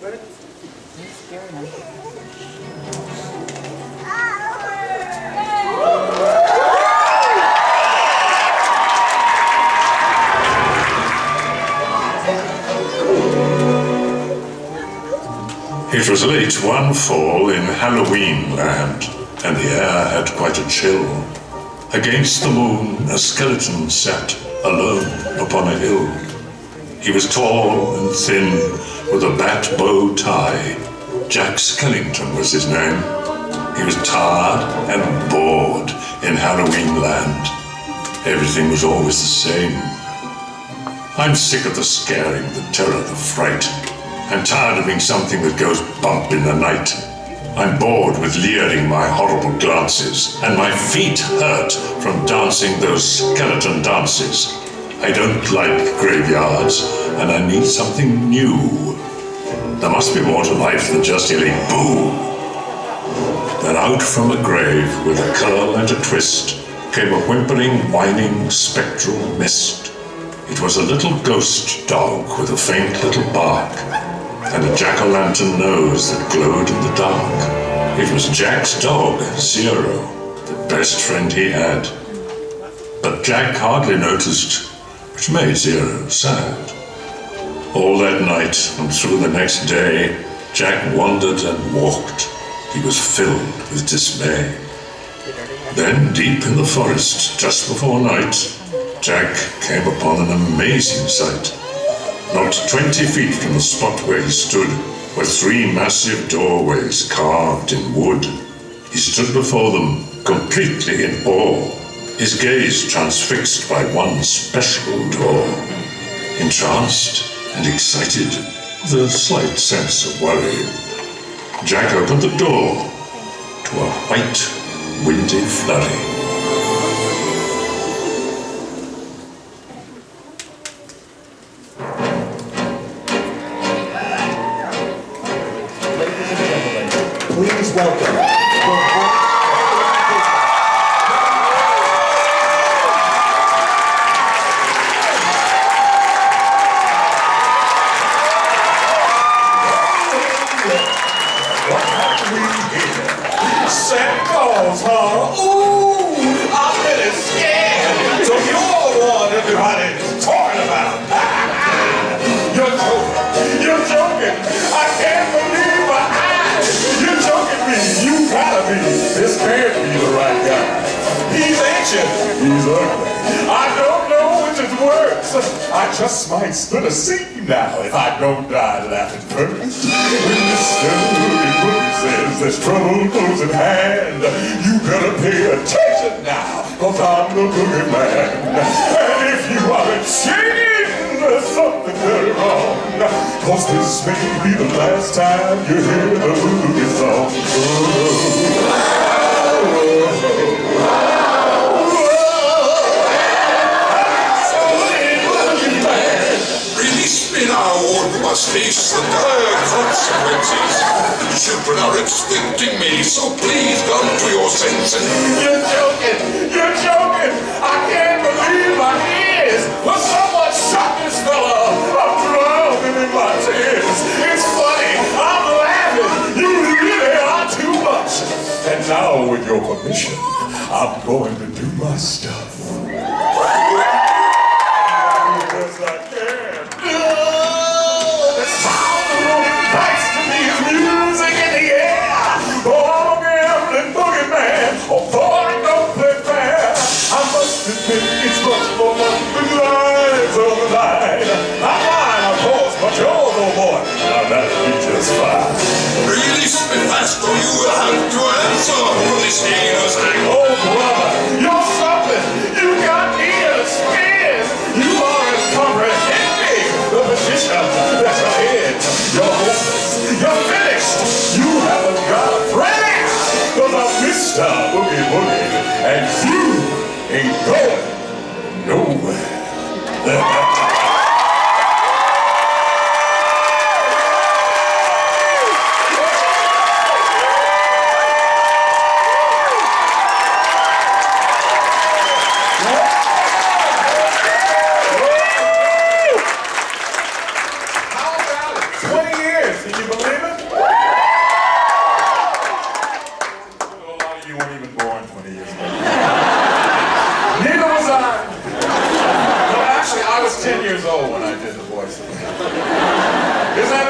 It was late one fall in Halloween land, and the air had quite a chill. Against the moon, a skeleton sat alone upon a hill. He was tall and thin, with a bat bow tie. Jack Skellington was his name. He was tired and bored in Halloween land. Everything was always the same. I'm sick of the scaring, the terror, the fright. I'm tired of being something that goes bump in the night. I'm bored with leering my horrible glances, and my feet hurt from dancing those skeleton dances. I don't like graveyards, and I need something new. There must be more to life than just yelling boo. Then out from a grave with a curl and a twist came a whimpering, whining, spectral mist. It was a little ghost dog with a faint little bark, and a jack-o'-lantern nose that glowed in the dark. It was Jack's dog, Zero, the best friend he had. But Jack hardly noticed, which made Zero sad. All that night and through the next day, Jack wandered and walked. He was filled with dismay. Then, deep in the forest, just before night, Jack came upon an amazing sight. Not 20 feet from the spot where he stood were 3 massive doorways carved in wood. He stood before them, completely in awe, his gaze transfixed by one special door. Entranced and excited, with a slight sense of worry, Jack opened the door to a white, windy flurry. Please welcome Santa Claus, huh? Ooh, I'm really scared. So you're the one everybody's talking about. You're joking. I can't believe my eyes. You're joking me. You gotta be. This can't be the right guy. He's ancient. He's ugly. I don't know which is worse. I just might split a seat now if I don't die laughing first. When the story book says there's trouble close at hand, you better pay attention now, 'cause I'm the boogeyman. And if you aren't singing, there's something very wrong, 'cause this may be the last time you hear the boogie song. In our world must face the dire consequences. The children are expecting me, so please come to your senses. You're joking! You're joking! I can't believe my ears! Will someone shut this fella? I'm drowning in my tears. It's funny. I'm laughing. You really are too much. And now, with your permission, I'm going to do my stuff. Yes, I can. The sound of rolling dice to me is music in the air. Oh, I'm a gambling boogeyman. Although I don't play fair, I must admit it's much more fun than lives on the line. I'm mine, of course, but yours, oh boy, now that'll be just fine. Release me fast, or you will have to answer for this heinous act. Oh, brother, you're something. You got ears, spin. You aren't comprehending the position that you're in. You're hopeless. You're finished. You haven't got a friend. 'Cause I'm Mr. Boogie Boogie, and you ain't going nowhere.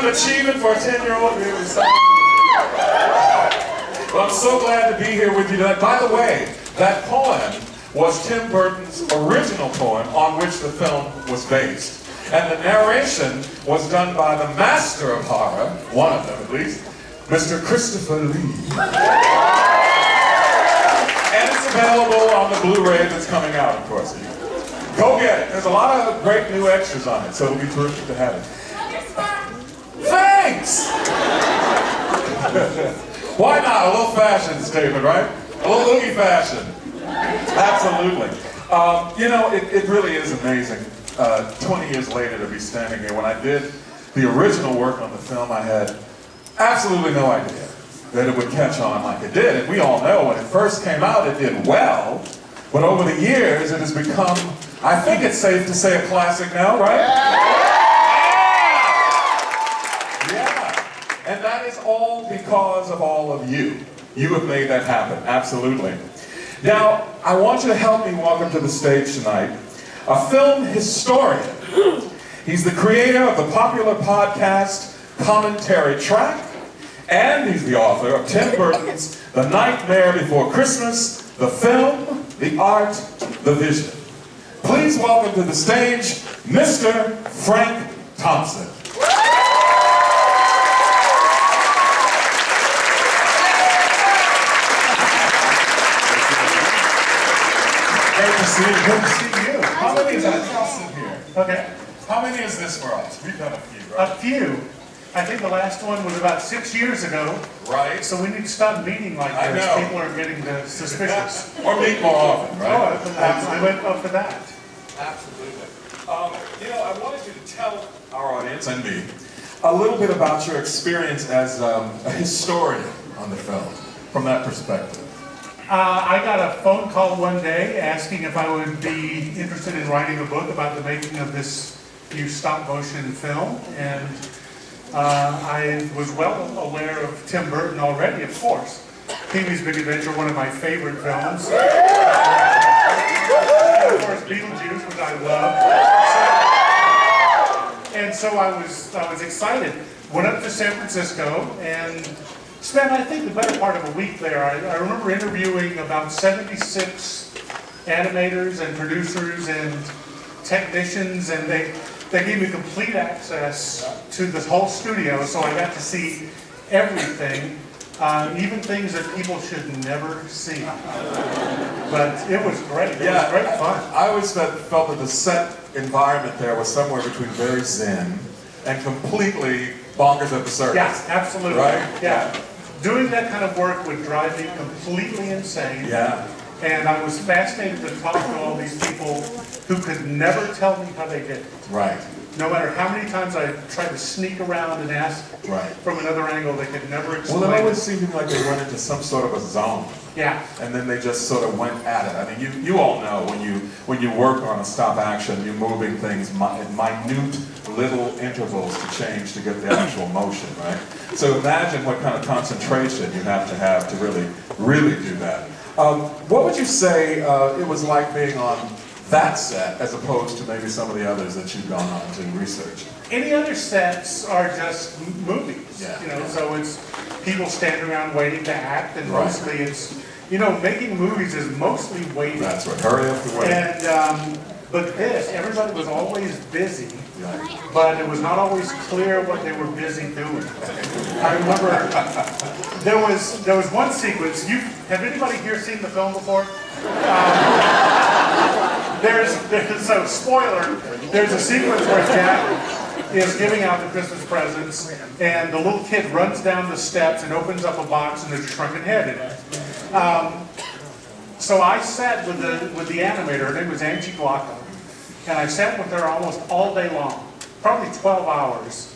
kind of achievement for a 10-year-old. Well, I'm so glad to be here with you tonight. By the way, that poem was Tim Burton's original poem on which the film was based. And the narration was done by the master of horror, one of them at least, Mr. Christopher Lee. And it's available on the Blu-ray that's coming out, of course. Go get it. There's a lot of great new extras on it, so it'll be terrific to have it. Thanks! Why not? A little fashion statement, right? A little loogie fashion. Absolutely. You know, it really is amazing. 20 years later to be standing here. When I did the original work on the film, I had absolutely no idea that it would catch on like it did. And we all know when it first came out, it did well. But over the years, it has become, I think it's safe to say, a classic now, right? Yeah. And that is all because of all of you. You have made that happen, absolutely. Now, I want you to help me welcome to the stage tonight a film historian. He's the creator of the popular podcast Commentary Track, and he's the author of Tim Burton's The Nightmare Before Christmas, the film, the art, the vision. Please welcome to the stage, Mr. Frank Thompson. Great to see you. Good to see you. How many is that here? Okay. How many is this for us? We've done a few, A right? few. I think the last one was about 6 years ago, Right? so we need to stop meeting like I this. know. People are getting suspicious. Or meet more often, Oh, right? I went up for that. Absolutely. You know, I wanted you to tell our audience and me a little bit about your experience as a historian on the film, from that perspective. I got a phone call one day asking if I would be interested in writing a book about the making of this new stop motion film, and I was well aware of Tim Burton already, of course. Pee-wee's Big Adventure, one of my favorite films. And of course, Beetlejuice, which I love. And so I was excited. Went up to San Francisco and spent, I think, the better part of a week there. I remember interviewing about 76 animators and producers and technicians, and they gave me complete access to this whole studio, so I got to see everything, even things that people should never see. But it was great. It was great fun. I always felt that the set environment there was somewhere between very zen and completely bonkers at the circus. Yes, absolutely. Right? Yeah. Doing that kind of work would drive me completely insane. Yeah. And I was fascinated to talk to all these people who could never tell me how they did it. Right. No matter how many times I tried to sneak around and ask Right. from another angle, they could never explain. Well, it always seemed like they went into some sort of a zone. Yeah. And then they just sort of went at it. I mean, you all know when you work on a stop action, you're moving things in minute little intervals to change to get the actual motion, right? So imagine what kind of concentration you have to really do that. What would you say it was like being on that set as opposed to maybe some of the others that you've gone on to research? Any other sets are just movies, Yeah. you know, so it's people standing around waiting to act, and Right. mostly it's, you know, making movies is mostly waiting. That's right. Hurry up the way. And, but this, everybody was always busy, Right. but it was not always clear what they were busy doing. I remember there was one sequence. Have anybody here seen the film before? So spoiler. There's a sequence where Jack is giving out the Christmas presents, and the little kid runs down the steps and opens up a box, and there's a shrunken head in it. So I sat with the animator. Her name was Angie Glocka. And I sat with her almost all day long, probably 12 hours,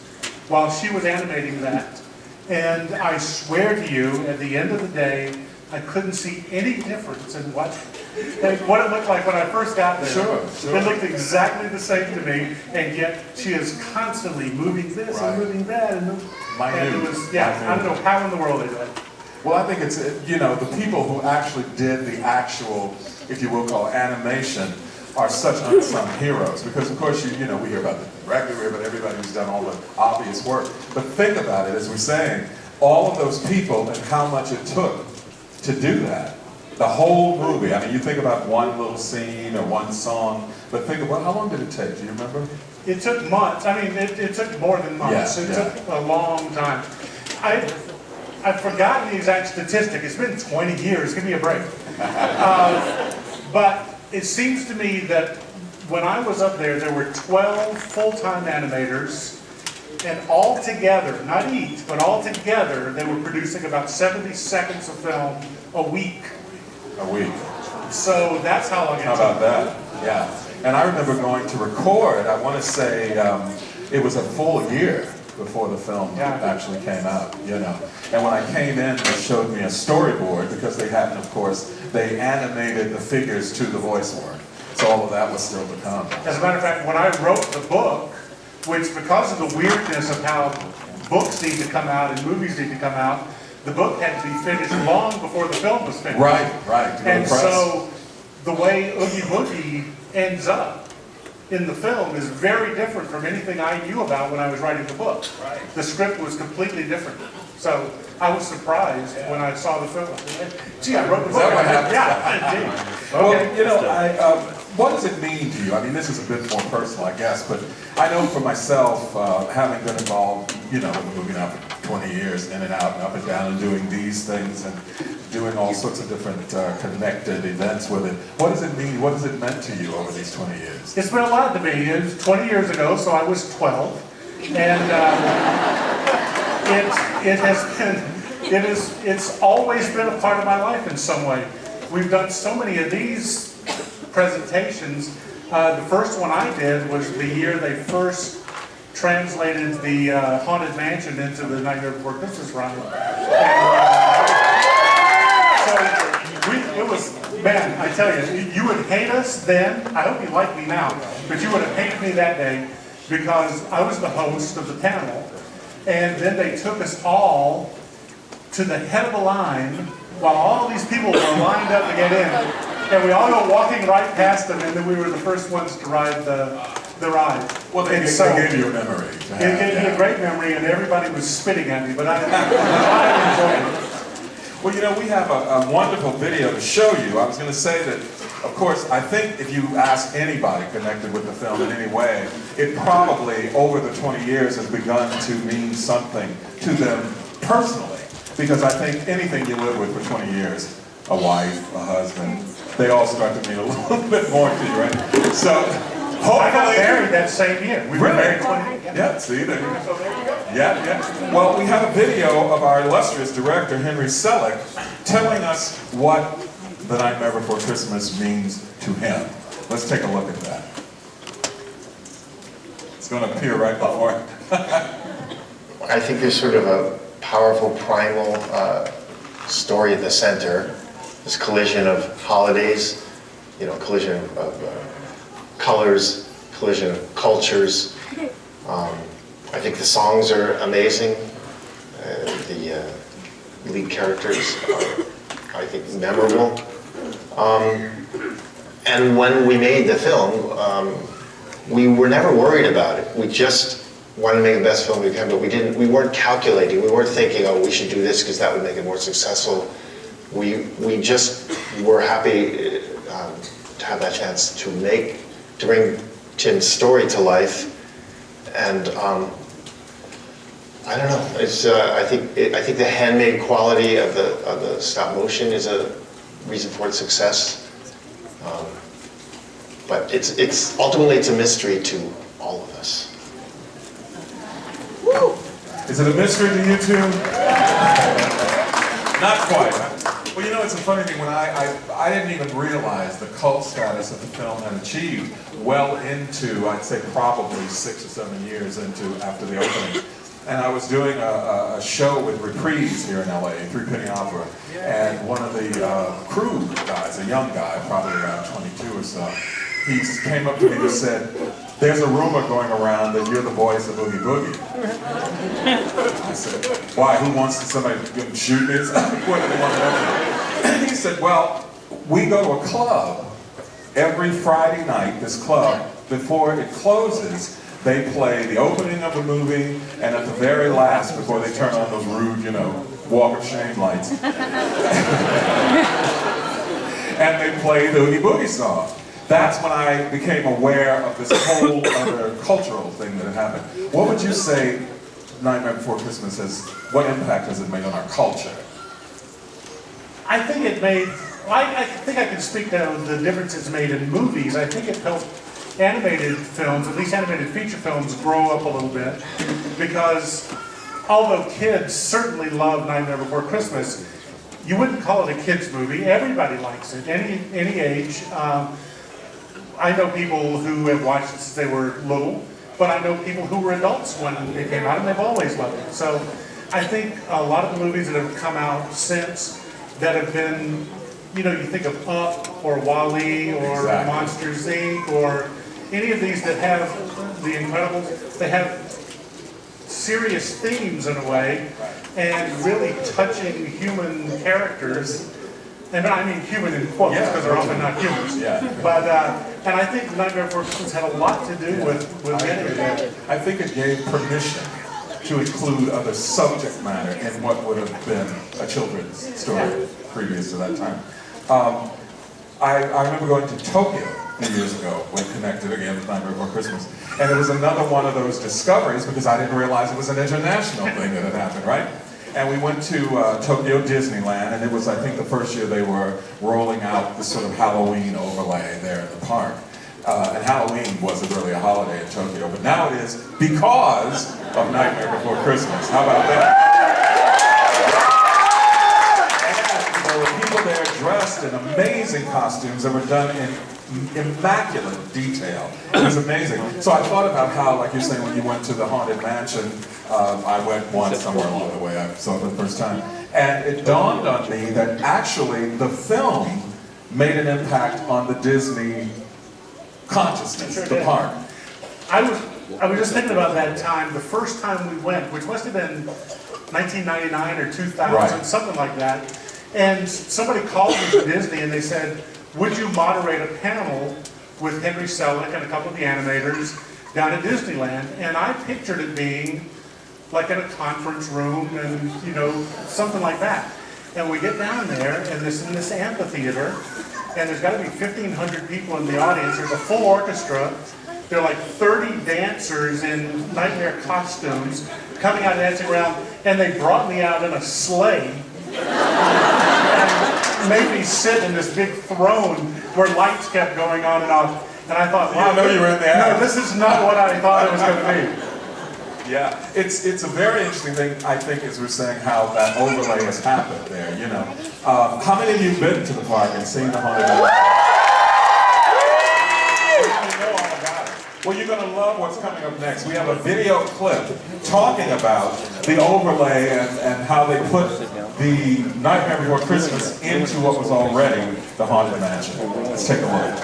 while she was animating that. And I swear to you, at the end of the day, I couldn't see any difference in what it looked like when I first got there. Sure. It looked exactly the same to me, and yet she is constantly moving this Right. and moving that. And it was, Minute. I don't know how in the world they did it. Well, I think it's, the people who actually did the actual, if you will call it, animation, are such unsung heroes, because of course you know we hear about the director, we hear about everybody who's done all the obvious work, but think about it, as we're saying, all of those people and how much it took to do that. The whole movie, I mean, you think about one little scene or one song, but think about, how long did it take, do you remember? It took months. I mean, it took more than months. Yeah, It yeah. took a long time. I've forgotten the exact statistic. It's been 20 years. Give me a break. But it seems to me that when I was up there, there were 12 full-time animators, and all together, not each, but all together, they were producing about 70 seconds of film a week. A week. So that's how long it How took. about that? Yeah. And I remember going to record, I want to say it was a full year before the film actually came out, you know. And when I came in, they showed me a storyboard, because they hadn't, of course, they animated the figures to the voice work. So all of that was still to come. As a matter of fact, when I wrote the book, which because of the weirdness of how books need to come out and movies need to come out, the book had to be finished long before the film was finished. Right, right. To go to And press. so the way Oogie Boogie ends up in the film is very different from anything I knew about when I was writing the book. Right. The script was completely different. So I was surprised when I saw the film. Gee, I wrote the book. that what happened? Yeah, indeed. Well, Okay. you know, what does it mean to you? I mean, this is a bit more personal, I guess, but I know for myself, having been involved, you know, in the movie now for 20 years, in and out and up and down, and doing these things and doing all sorts of different connected events with it. What does it mean? What has it meant to you over these 20 years? It's been a lot to me. It was 20 years ago, so I was 12. And it's always been a part of my life in some way. We've done so many of these presentations. The first one I did was the year they first translated the Haunted Mansion into the Nightmare Before Christmas ride. So it was, man, I tell you, you would hate us then. I hope you like me now, but you would have hated me that day, because I was the host of the panel, and then they took us all to the head of a line while all these people were lined up to get in, and we all go walking right past them, and then we were the first ones to ride the ride. Well, they gave you a memory. It gave me a great memory, and everybody was spitting at me, but I enjoyed it. Well, you know, we have a wonderful video to show you. I was going to say that, of course, I think if you ask anybody connected with the film in any way, it probably, over the 20 years, has begun to mean something to them personally. Because I think anything you live with for 20 years, a wife, a husband, they all start to mean a little bit more to you, right? So, hopefully... I got married that same year. We were Really? married 20 years. Yeah, see, there you go. So there you go. Yeah, yeah. Well, we have a video of our illustrious director, Henry Selick, telling us what The Nightmare Before Christmas means to him. Let's take a look at that. It's going to appear right before. I think there's sort of a powerful primal story at the center. This collision of holidays, you know, collision of colors, collision of cultures. I think the songs are amazing. The lead characters are, I think, memorable. And when we made the film, we were never worried about it. We just wanted to make the best film we can, but we weren't calculating. We weren't thinking, oh, we should do this because that would make it more successful. We just were happy to have that chance to bring Tim's story to life. And I don't know. It's I think the handmade quality of the stop motion is a reason for its success. But it's ultimately a mystery to all of us. Woo! Is it a mystery to you two? Not quite. Well, you know, it's a funny thing. When I didn't even realize the cult status that the film had achieved well into, I'd say, probably 6 or 7 years after the opening. And I was doing a show with Reprise here in LA, Three Penny Opera, and one of the crew guys, a young guy, probably around 22 or so, he came up to me and said, "There's a rumor going around that you're the voice of Oogie Boogie." I said, "Why? Who wants somebody to shoot me?" What do they want to know? And he said, "Well, we go to a club every Friday night, this club, before it closes, they play the opening of the movie, and at the very last, before they turn on those rude, you know, walk of shame lights, and they play the Oogie Boogie song. That's when I became aware of this whole other cultural thing that had happened. What would you say Nightmare Before Christmas what impact has it made on our culture? I think it made, I think I can speak to the difference it's made in movies. I think it helped animated films, at least animated feature films, grow up a little bit. Because although kids certainly love Nightmare Before Christmas, you wouldn't call it a kid's movie. Everybody likes it, any age. I know people who have watched it since they were little, but I know people who were adults when it came out, and they've always loved it. So I think a lot of the movies that have come out since that have been, you know, you think of Up or Wall-E or Exactly. Monsters, Inc. or any of these that have The Incredibles, they have serious themes in a way and really touching human characters. And I mean human in quotes, Yeah. because they're often not humans. Yeah. But, and I think Nightmare Before Christmas had a lot to do with getting that. I think it gave permission to include other subject matter in what would have been a children's story previous to that time. I remember going to Tokyo a few years ago when connected again with Nightmare Before Christmas. And it was another one of those discoveries because I didn't realize it was an international thing that had happened, right? And we went to Tokyo Disneyland, and it was, I think, the first year they were rolling out this sort of Halloween overlay there in the park. And Halloween wasn't really a holiday in Tokyo, but now it is because of Nightmare Before Christmas. How about that? And there were people there dressed in amazing costumes that were done in immaculate detail. It was amazing. So I thought about how, like you're saying, when you went to the Haunted Mansion, I went once somewhere along the way, I saw it for the first time. And it dawned on me that actually the film made an impact on the Disney consciousness, the park. I was just thinking about that time, the first time we went, which must have been 1999 or 2000, Right. something like that. And somebody called me from Disney and they said, would you moderate a panel with Henry Selick and a couple of the animators down at Disneyland? And I pictured it being like in a conference room and, you know, something like that. And we get down there and in this amphitheater, and there's got to be 1,500 people in the audience. There's a full orchestra. There are like 30 dancers in nightmare costumes coming out dancing around, and they brought me out in a sleigh and made me sit in this big throne where lights kept going on and off. And I thought, wow, You didn't know you were in the act. no, this is not what I thought it was going to be. Yeah, it's a very interesting thing, I think, as we're saying, how that overlay has happened there, you know. How many of you have been to the park and seen the Haunted Mansion? You know all about it. Well, you're going to love what's coming up next. We have a video clip talking about the overlay and how they put the Nightmare Before Christmas into what was already the Haunted Mansion. Let's take a look.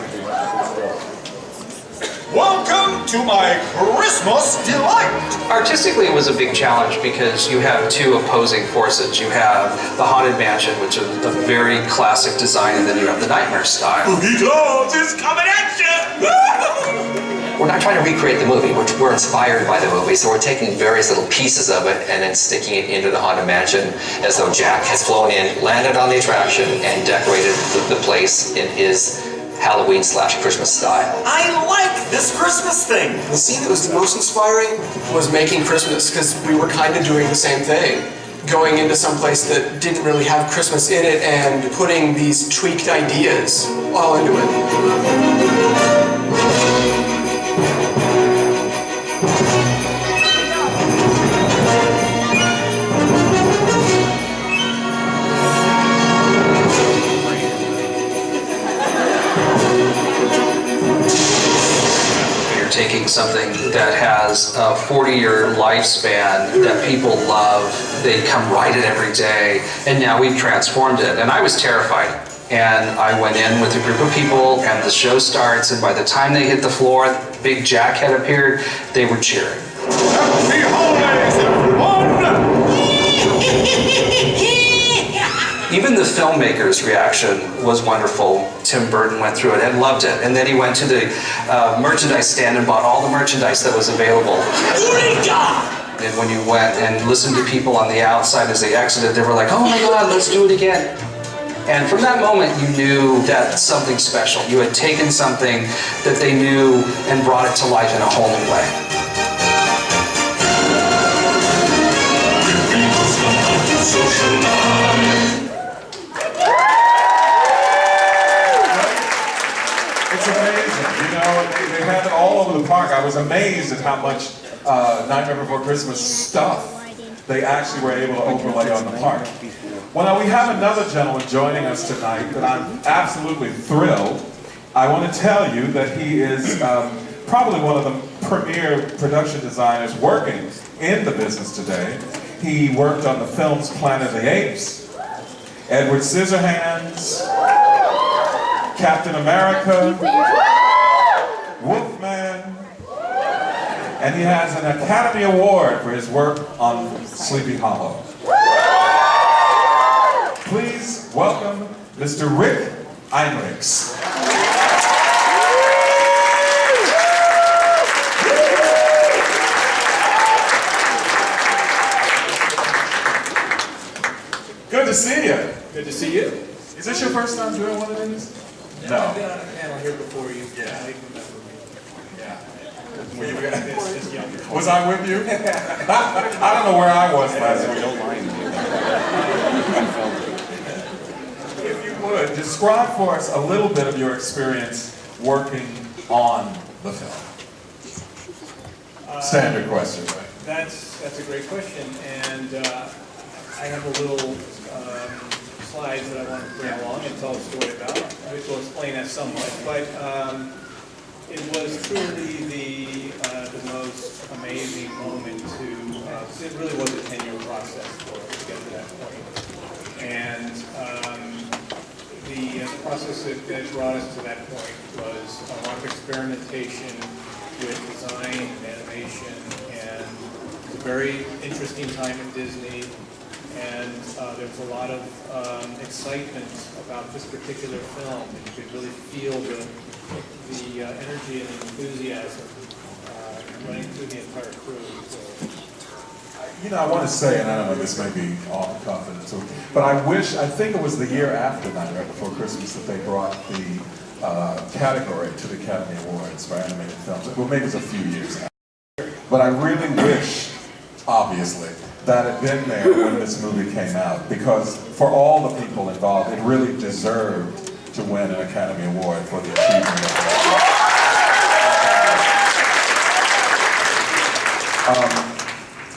Welcome to my Christmas delight! Artistically, it was a big challenge because you have two opposing forces. You have the Haunted Mansion, which is a very classic design, and then you have the Nightmare style. Boogie Clouds is coming at you! We're not trying to recreate the movie, we're inspired by the movie, so we're taking various little pieces of it and then sticking it into the Haunted Mansion as though Jack has flown in, landed on the attraction, and decorated the place in his Halloween/Christmas style. I like this Christmas thing! The scene that was the most inspiring was making Christmas, because we were kind of doing the same thing. Going into some place that didn't really have Christmas in it and putting these tweaked ideas all into it. Taking something that has a 40-year lifespan that people love, they come ride it every day, and now we've transformed it. And I was terrified. And I went in with a group of people, and the show starts, and by the time they hit the floor, Big Jack had appeared, they were cheering. Happy holidays, everyone! Even the filmmaker's reaction was wonderful. Tim Burton went through it and loved it. And then he went to the merchandise stand and bought all the merchandise that was available. And when you went and listened to people on the outside as they exited, they were like, oh my God, let's do it again. And from that moment, you knew that something special. You had taken something that they knew and brought it to life in a whole new way. It's amazing, you know, they have it all over the park. I was amazed at how much Nightmare Before Christmas stuff they actually were able to overlay on the park. Well, now we have another gentleman joining us tonight that I'm absolutely thrilled. I want to tell you that he is probably one of the premier production designers working in the business today. He worked on the films Planet of the Apes, Edward Scissorhands, Captain America, Wolfman, and he has an Academy Award for his work on Sleepy Hollow. Please welcome Mr. Rick Heinrichs. Good to see you. Good to see you. Is this your first time doing one of these? No. I've been on a panel here before you. Yeah. I remember me. Yeah. This younger. Was I with you? I don't know where I was last week. If you would, describe for us a little bit of your experience working on the film. Standard question, right? That's a great question, and I have a little slides that I want to bring along and tell a story about, which will explain that somewhat. But it was truly the most amazing moment to. It really was a 10-year process for us to get to that point, and the process that brought us to that point was a lot of experimentation with design and animation, and it was a very interesting time at Disney. And there was a lot of excitement about this particular film, and you could really feel the energy and enthusiasm running through the entire crew. So. You know, I want to say, and I don't know, this may be off the cuff, but I think it was the year after Nightmare Before Christmas that they brought the category to the Academy Awards for animated films. Well, maybe it was a few years after. But I really wish, obviously, that had been there when this movie came out, because for all the people involved, it really deserved to win an Academy Award for the achievement of it.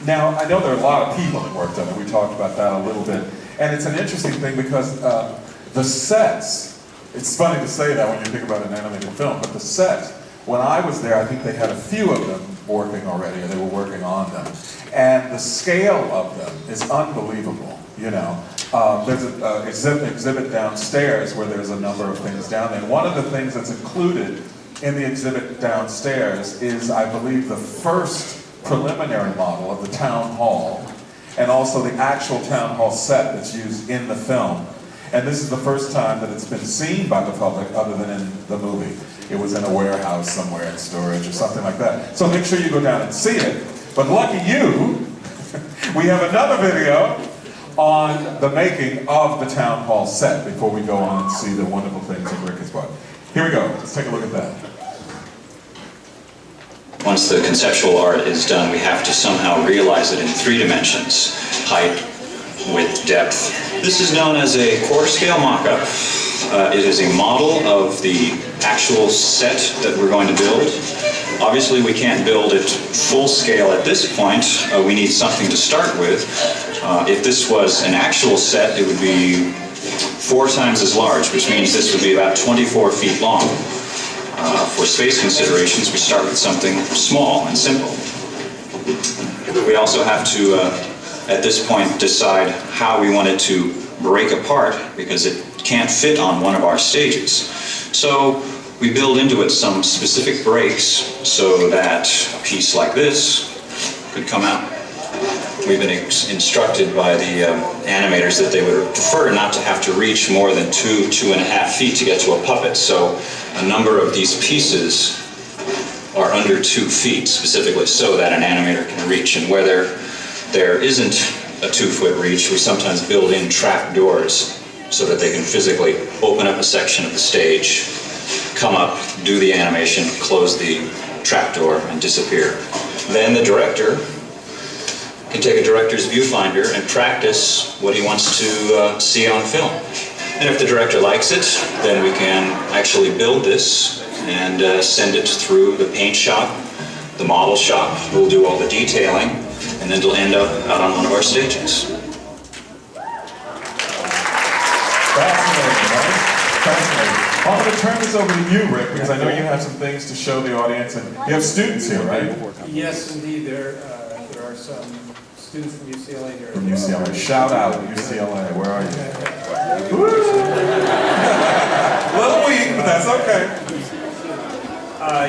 Now, I know there are a lot of people that worked on it. We talked about that a little bit. And it's an interesting thing because the sets, it's funny to say that when you think about an animated film, but the sets, when I was there, I think they had a few of them working already, or they were working on them. And the scale of them is unbelievable, you know. There's an exhibit downstairs where there's a number of things down there. And one of the things that's included in the exhibit downstairs is, I believe, the first preliminary model of the town hall, and also the actual town hall set that's used in the film. And this is the first time that it's been seen by the public other than in the movie. It was in a warehouse somewhere in storage or something like that. So make sure you go down and see it. But lucky you, we have another video on the making of the town hall set before we go on and see the wonderful things that Rick has brought. Here we go. Let's take a look at that. Once the conceptual art is done, we have to somehow realize it in 3 dimensions: height, width, depth. This is known as a quarter scale mock-up. It is a model of the actual set that we're going to build. Obviously, we can't build it full scale at this point. We need something to start with. If this was an actual set, it would be 4 times as large, which means this would be about 24 feet long. For space considerations, we start with something small and simple. We also have to, at this point, decide how we want it to break apart, because it can't fit on one of our stages. So we build into it some specific breaks so that a piece like this could come out. we've been instructed by the animators that they would prefer not to have to reach more than 2.5 feet to get to a puppet. So a number of these pieces are under 2 feet, specifically so that an animator can reach. And where there isn't a 2-foot reach, we sometimes build in trap doors so that they can physically open up a section of the stage, come up, do the animation, close the trapdoor, and disappear. Then the director can take a director's viewfinder and practice what he wants to see on film. And if the director likes it, then we can actually build this and send it through the paint shop, the model shop. We'll do all the detailing, and then it'll end up out on one of our stages. Fascinating, right? Fascinating. I'm going to turn this over to you, Rick, because I know you have some things to show the audience, and you have students here, right? Yes, indeed. There are some students from UCLA here. From UCLA. Shout out UCLA. Where are you? Little weak, but that's okay.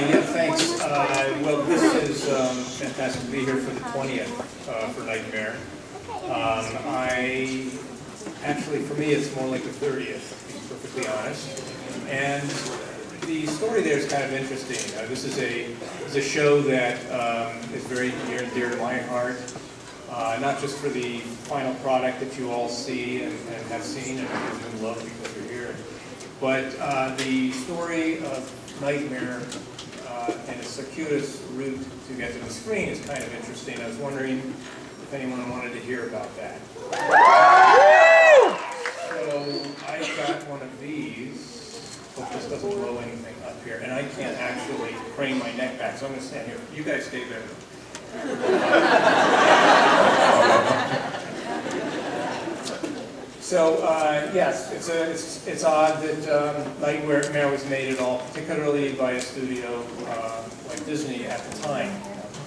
Yeah, thanks. Well, this is fantastic to be here for the 20th for Nightmare. Actually, for me, it's more like the 30th, to be perfectly honest. And the story there is kind of interesting. This is a show that is very near and dear to my heart, not just for the final product that you all see and have seen and love because you're here, but the story of Nightmare and its circuitous route to get to the screen is kind of interesting. I was wondering if anyone wanted to hear about that. So I got one of these. Hope this doesn't blow anything up here. And I can't actually crane my neck back, so I'm going to stand here. You guys stay there. So yes, it's odd that Nightmare was made at all, particularly by a studio like Disney at the time.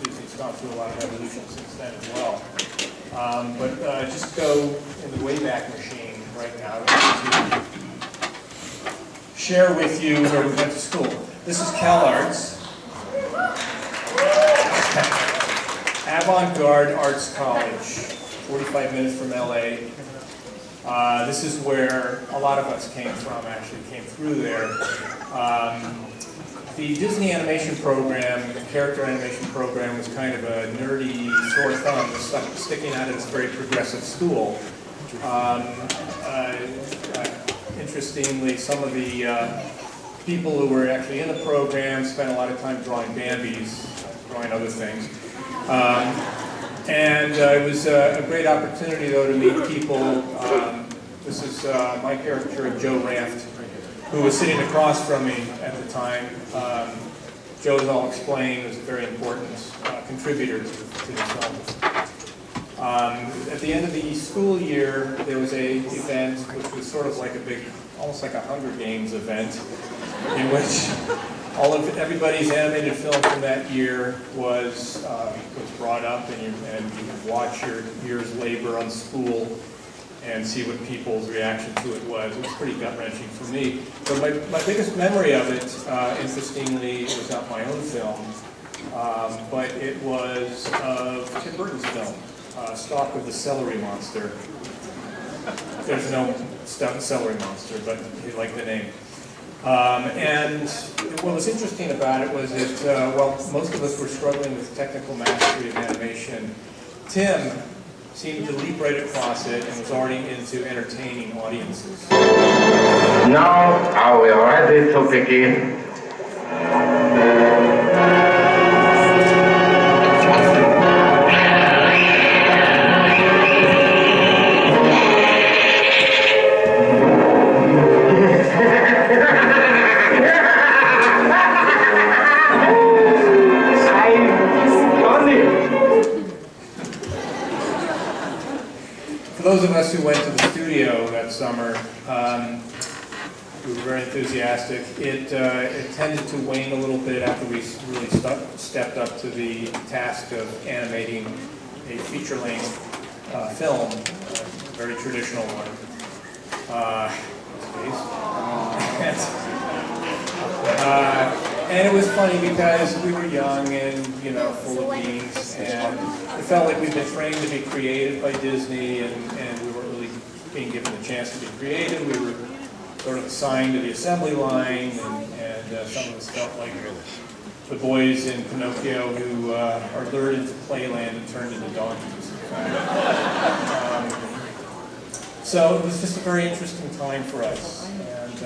Disney's gone through a lot of evolution since then as well. But just go in the Wayback Machine right now. I want to share with you where we went to school. This is CalArts. Avant-Garde Arts College, 45 minutes from LA. This is where a lot of us came from, actually came through there. The Disney animation program, the character animation program, was kind of a nerdy sore thumb sticking out of this very progressive school. Interestingly, some of the people who were actually in the program spent a lot of time drawing Bambis, drawing other things. And it was a great opportunity, though, to meet people. This is my caricature of Joe Raft, who was sitting across from me at the time. Joe, as I'll explain, was a very important contributor to the film. At the end of the school year, there was an event which was sort of like a big, almost like a Hunger Games event, in which everybody's animated film from that year was brought up, and you could watch your year's labor on spool and see what people's reaction to it was. It was pretty gut-wrenching for me. But my biggest memory of it, interestingly, was not my own film, but it was of Tim Burton's film, Stalk of the Celery Monster. There's no celery monster, but he liked the name. And what was interesting about it was that, while most of us were struggling with technical mastery of animation, Tim seemed to leap right across it and was already into entertaining audiences. Now are we ready to begin? For those of us who went to the studio that summer, we were very enthusiastic. It tended to wane a little bit after we really stepped up to the task of animating a feature-length film, a very traditional one. And it was funny because we were young and, you know, full of beans, and it felt like we'd been trained to be creative by Disney, and we weren't really being given the chance to be creative. We were sort of assigned to the assembly line, and some of us felt like the boys in Pinocchio who are lured into playland and turned into donkeys. So it was just a very interesting time for us. And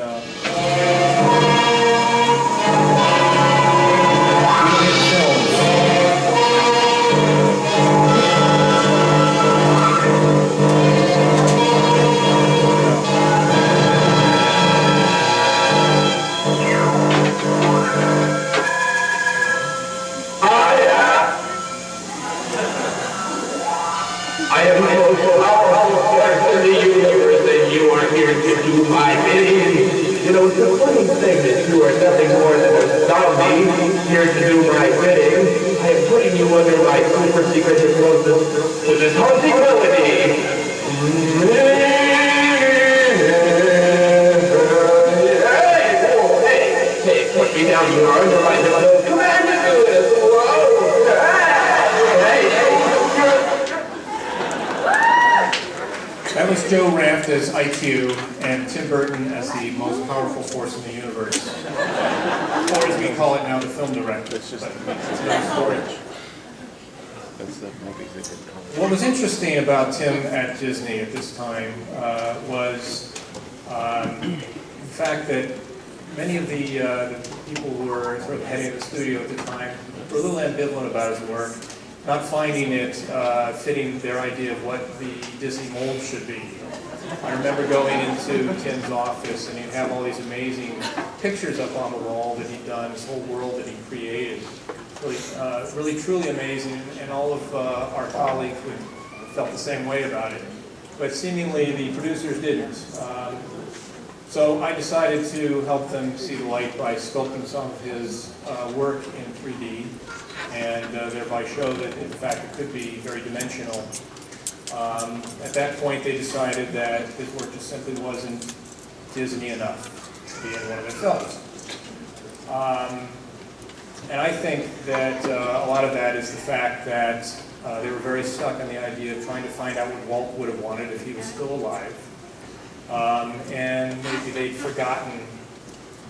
I am the most powerful force in the universe, and you are here to do my bidding. You know, it's a funny thing that you are nothing more than a zombie here to do my bidding. I am putting you under my super secret hypnosis with this haunting melody. Hey, put me down, you are under my hypnosis. Command to do this. that was Joe Ranft as IQ and Tim Burton as the most powerful force in the universe. Or as we call it now, the film director. It's another story. What was interesting about Tim at Disney at this time was the fact that many of the people who were sort of heading the studio at the time were a little ambivalent about his work, not finding it fitting their idea of what the Disney mold should be. I remember going into Tim's office, and he'd have all these amazing pictures up on the wall that he'd done, this whole world that he created. Really truly amazing, and all of our colleagues felt the same way about it. But seemingly the producers didn't. So I decided to help them see the light by sculpting some of his work in 3D, and thereby show that, in fact, it could be very dimensional. At that point, they decided that his work just simply wasn't Disney enough to be in one of their films. And I think that a lot of that is the fact that they were very stuck on the idea of trying to find out what Walt would have wanted if he was still alive. And maybe they'd forgotten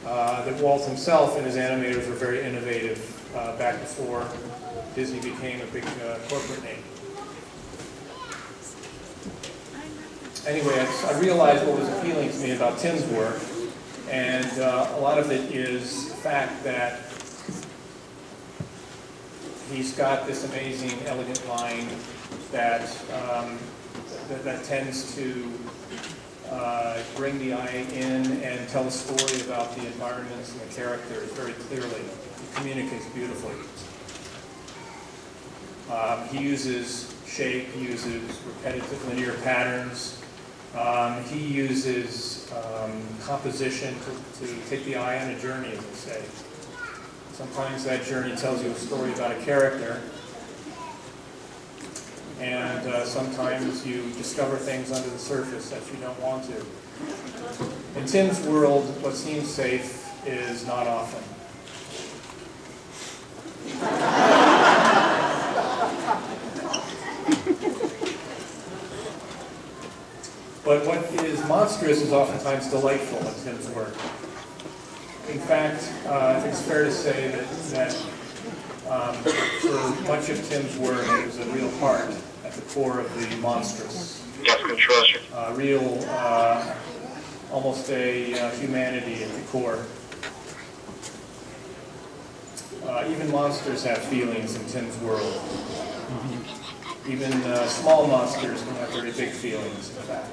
that Walt himself and his animators were very innovative back before Disney became a big corporate name. Anyway, I realized what was appealing to me about Tim's work, and a lot of it is the fact that he's got this amazing, elegant mind that that tends to bring the eye in and tell a story about the environments and the characters very clearly. He communicates beautifully. He uses shape, he uses repetitive linear patterns. He uses composition to take the eye on a journey, as they say. Sometimes that journey tells you a story about a character, and sometimes you discover things under the surface that you don't want to. In Tim's world, what seems safe is not often. But what is monstrous is oftentimes delightful in Tim's work. In fact, I think it's fair to say that for much of Tim's work, it was a real heart at the core of the monstrous. Real, almost a humanity at the core. Even monsters have feelings in Tim's world. Even small monsters can have very big feelings, in fact.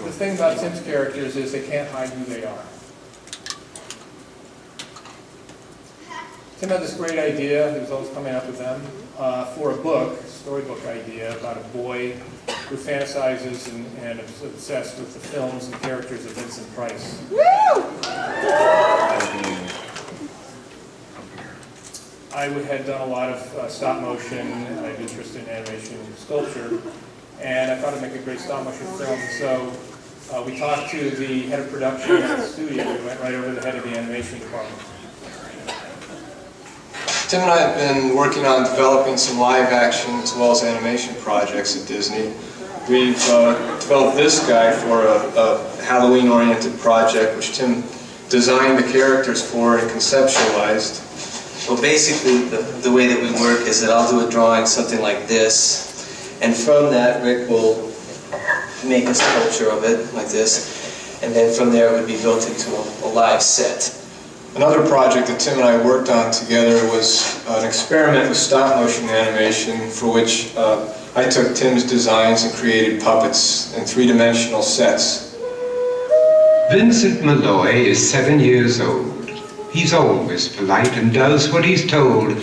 The thing about Tim's characters is they can't hide who they are. Tim had this great idea, he was always coming up with them, for a book, a storybook idea about a boy who fantasizes and is obsessed with the films and characters of Vincent Price. I had done a lot of stop motion, I had interest in animation and sculpture, and I thought it'd make a great stop motion film. So we talked to the head of production at the studio. We went right over to the head of the animation department. Tim and I have been working on developing some live action as well as animation projects at Disney. We've developed this guy for a Halloween-oriented project, which Tim designed the characters for and conceptualized. Well, basically, the way that we work is that I'll do a drawing, something like this, and from that, Rick will make a sculpture of it, like this, and then from there it would be built into a live set. Another project that Tim and I worked on together was an experiment with stop-motion animation for which I took Tim's designs and created puppets in three-dimensional sets. Vincent Malloy is 7 years old. He's always polite and does what he's told.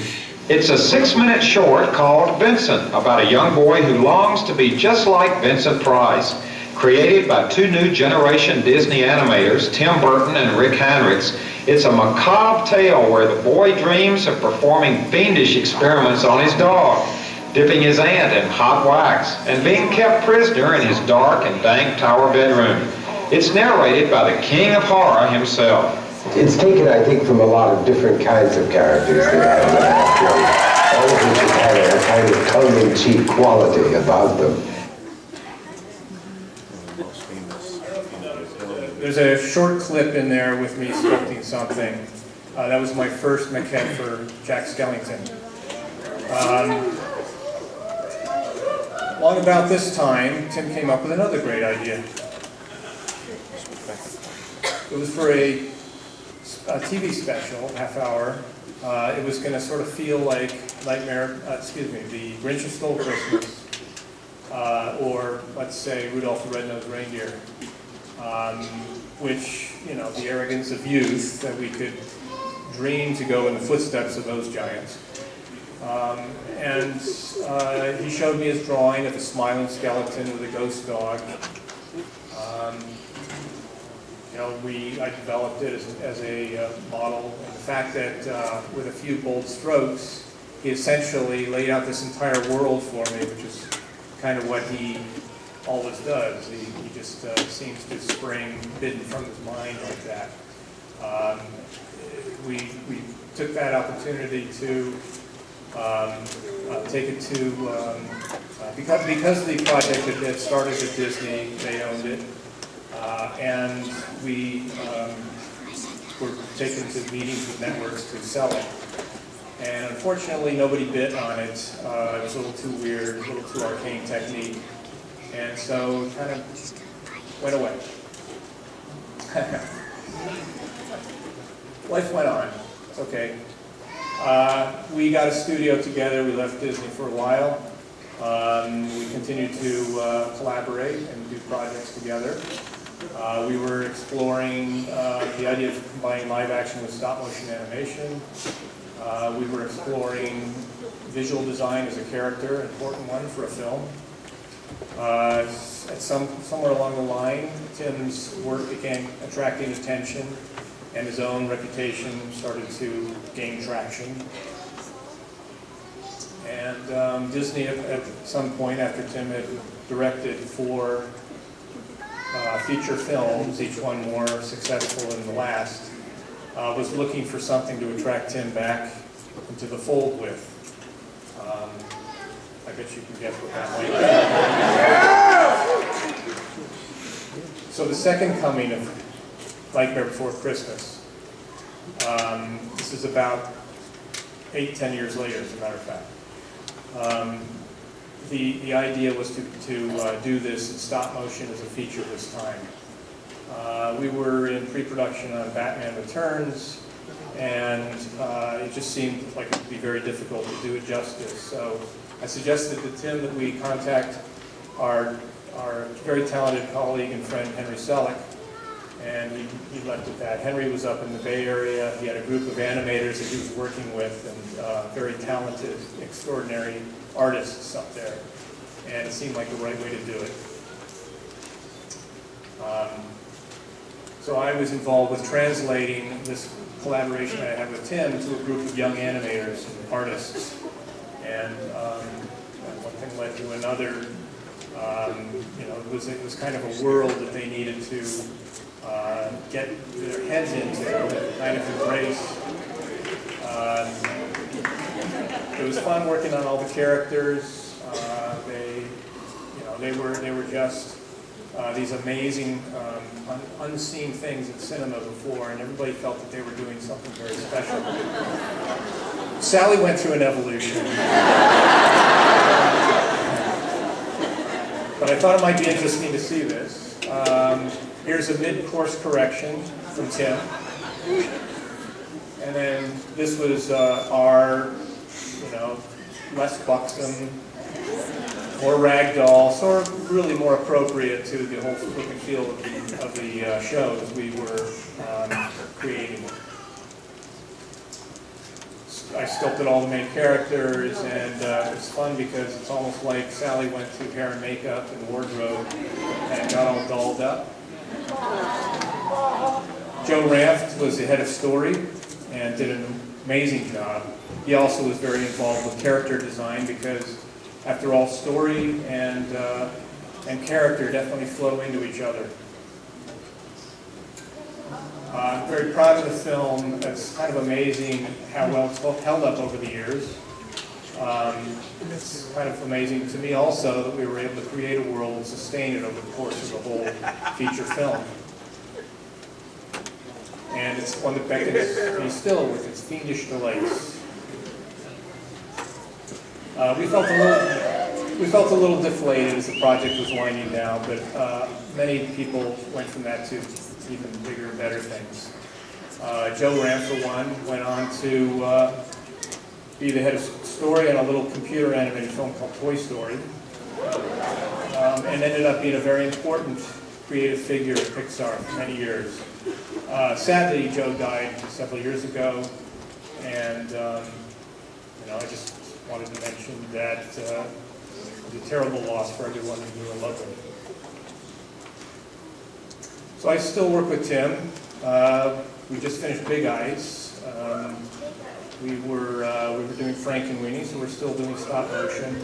It's a 6-minute short called Vincent, about a young boy who longs to be just like Vincent Price. Created by two new generation Disney animators, Tim Burton and Rick Heinrichs, it's a macabre tale where the boy dreams of performing fiendish experiments on his dog, dipping his aunt in hot wax, and being kept prisoner in his dark and dank tower bedroom. It's narrated by the king of horror himself. It's taken, I think, from a lot of different kinds of characters that I've all of which have had a kind of tongue-in-cheek quality about them. There's a short clip in there with me sculpting something. That was my first maquette for Jack Skellington. Long about this time, Tim came up with another great idea. It was for a TV special, half hour. It was going to sort of feel like The Grinch Who Stole Christmas, or let's say Rudolph the Red-Nosed Reindeer, which, you know, the arrogance of youth, that we could dream to go in the footsteps of those giants. He showed me his drawing of a smiling skeleton with a ghost dog. I developed it as a model, and the fact that with a few bold strokes, he essentially laid out this entire world for me, which is kind of what he always does. He just seems to spring bitten from his mind like that. We took that opportunity to take it to, because the project had started at Disney, they owned it. And we were taken to meetings with networks to sell it. And unfortunately, nobody bid on it. It was a little too weird, a little too arcane technique. And so it kind of went away. Life went on. It's okay. We got a studio together. We left Disney for a while. We continued to collaborate and do projects together. We were exploring the idea of combining live action with stop motion animation. We were exploring visual design as a character, an important one for a film. Somewhere along the line, Tim's work began attracting attention, and his own reputation started to gain traction. And Disney, at some point, after Tim had directed 4 feature films, each one more successful than the last, was looking for something to attract Tim back into the fold with. I bet you can guess what that might be. So the second coming of Nightmare Before Christmas, this is about 8-10 years later, as a matter of fact. The idea was to do this in stop motion as a feature this time. We were in pre-production on Batman Returns, and it just seemed like it would be very difficult to do it justice. So I suggested to Tim that we contact our very talented colleague and friend Henry Selick, and he left at that. Henry was up in the Bay Area. He had a group of animators that he was working with, and very talented, extraordinary artists up there, and it seemed like the right way to do it. So I was involved with translating this collaboration I had with Tim to a group of young animators and artists, and one thing led to another. It was kind of a world that they needed to get their heads into, kind of embrace. It was fun working on all the characters. They were just these amazing, unseen things in cinema before, and everybody felt that they were doing something very special. Sally went through an evolution. But I thought it might be interesting to see this. Here's a mid-course correction from Tim. And then this was our, less buxom, more ragdoll, sort of really more appropriate to the whole look and feel of the shows we were creating. I sculpted all the main characters, and it's fun because it's almost like Sally went through hair and makeup and wardrobe and got all dolled up. Joe Ranft was the head of story and did an amazing job. He also was very involved with character design because, after all, story and character definitely flow into each other. I'm very proud of the film. It's kind of amazing how well it's held up over the years. It's kind of amazing to me also that we were able to create a world and sustain it over the course of the whole feature film. And it's one that beckons me still with its fiendish delights. We felt a little deflated as the project was winding down, but many people went from that to even bigger and better things. Joe Ranft, for one, went on to be the head of story on a little computer animated film called Toy Story, and ended up being a very important creative figure at Pixar for many years. Sadly, Joe died several years ago, and I just wanted to mention that it was a terrible loss for everyone who knew and loved him. So I still work with Tim. We just finished Big Eyes. We were doing Frank and Weenie, so we're still doing stop motion.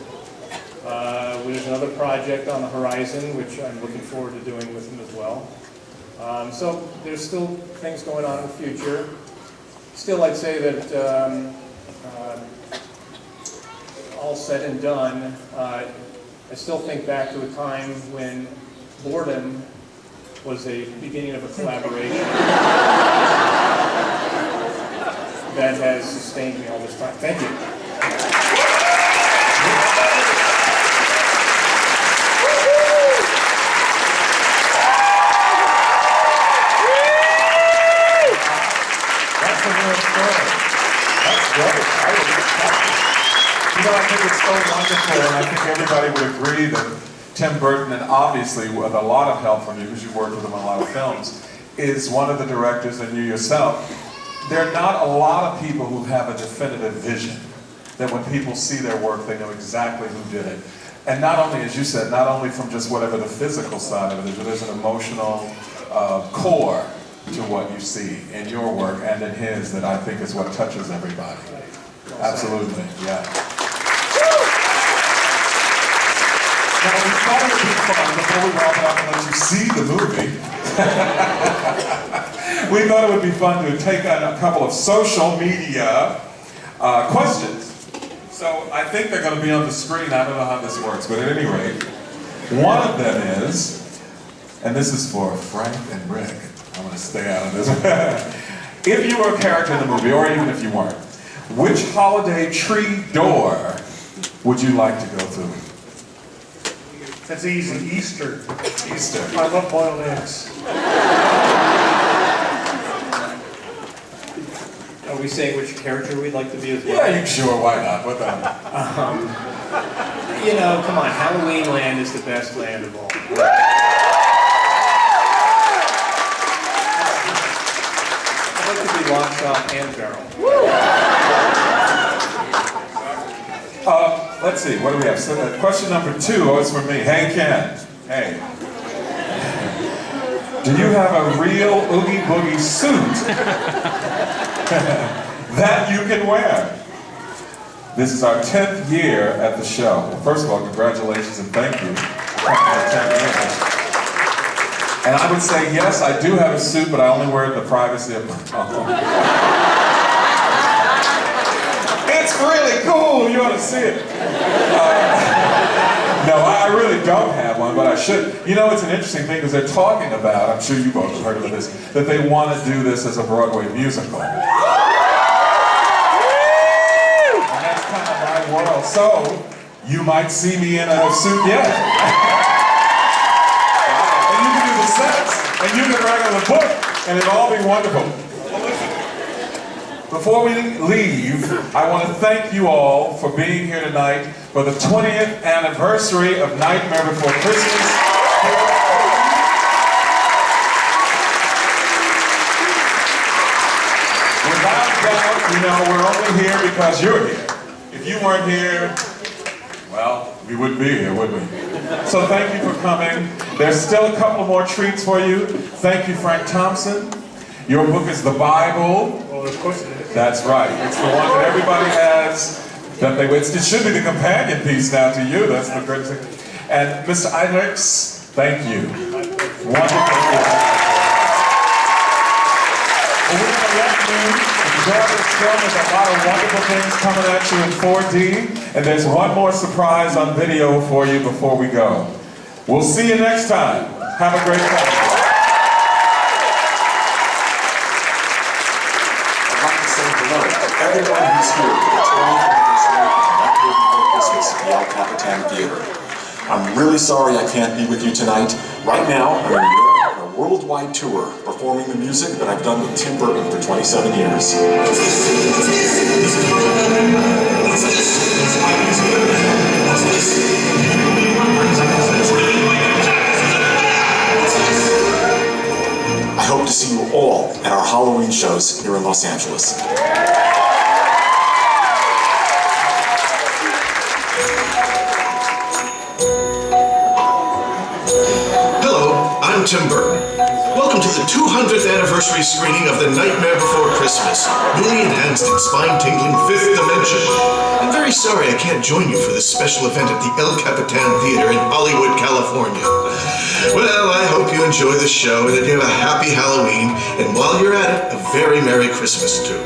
There's another project on the horizon, which I'm looking forward to doing with him as well. So there's still things going on in the future. Still, I'd say that all said and done, I still think back to a time when boredom was a beginning of a collaboration that has sustained me all this time. Thank you. That's a real story. That's great. I think it's so wonderful, and I think everybody would agree that Tim Burton, and obviously with a lot of help from you, because you worked with him on a lot of films, is one of the directors, and you yourself. There are not a lot of people who have a definitive vision, that when people see their work, they know exactly who did it. And not only, as you said, not only from just whatever the physical side of it is, but there's an emotional core to what you see in your work and in his that I think is what touches everybody. Absolutely, yeah. Now, we thought it would be fun, before we wrap it up and let you see the movie, we thought it would be fun to take on a couple of social media questions. So I think they're going to be on the screen. I don't know how this works, but at any rate, one of them is, and this is for Frank and Rick. I'm going to stay out of this. If you were a character in the movie, or even if you weren't, which holiday tree door would you like to go through? That's easy. Easter. Easter. I love boiled eggs. Are we saying which character we'd like to be as well? Yeah, you sure, why not? What the? Come on, Halloween Land is the best land of all. I'd like to be Lock, Stock, and Barrel. Let's see, what do we have? So, question number 2 is for me. Hey, Ken. Hey. Do you have a real Oogie Boogie suit that you can wear? This is our 10th year at the show. Well, first of all, congratulations and thank you. for 10 years. And I would say, yes, I do have a suit, but I only wear it in the privacy of my home. It's really cool, you ought to see it. No, I really don't have one, but I should. You know, it's an interesting thing because they're talking about, I'm sure you both have heard of this, that they want to do this as a Broadway musical. And that's kind of my world. So, you might see me in a suit yet. And you can do the sets, and you can write the book, and it'll all be wonderful. Before we leave, I want to thank you all for being here tonight for the 20th anniversary of Nightmare Before Christmas. Without doubt, you know, we're only here because you're here. If you weren't here, well, we wouldn't be here, would we? So thank you for coming. There's still a couple more treats for you. Thank you, Frank Thompson. Your book is the Bible. Well, of course it is. That's right. It's the one that everybody has. It should be the companion piece now to you. That's the great thing. And Mr. Eilers, thank you. Wonderful. Well, we're going to let you enjoy this film. There's a lot of wonderful things coming at you in 4D. And there's one more surprise on video for you before we go. We'll see you next time. Have a great time. Everyone who's here for the 20th anniversary of Nightmare Before Christmas at the Capitan Theater. I'm really sorry I can't be with you tonight. Right now, I'm in Europe on a worldwide tour performing the music that I've done with Tim Burton for 27 years. I hope to see you all at our Halloween shows here in Los Angeles. I'm Tim Burton. Welcome to the 200th anniversary screening of The Nightmare Before Christmas, newly enhanced in spine-tingling fifth dimension. I'm very sorry I can't join you for this special event at the El Capitan Theater in Hollywood, California. Well, I hope you enjoy the show and that you have a happy Halloween, and while you're at it, a very Merry Christmas too.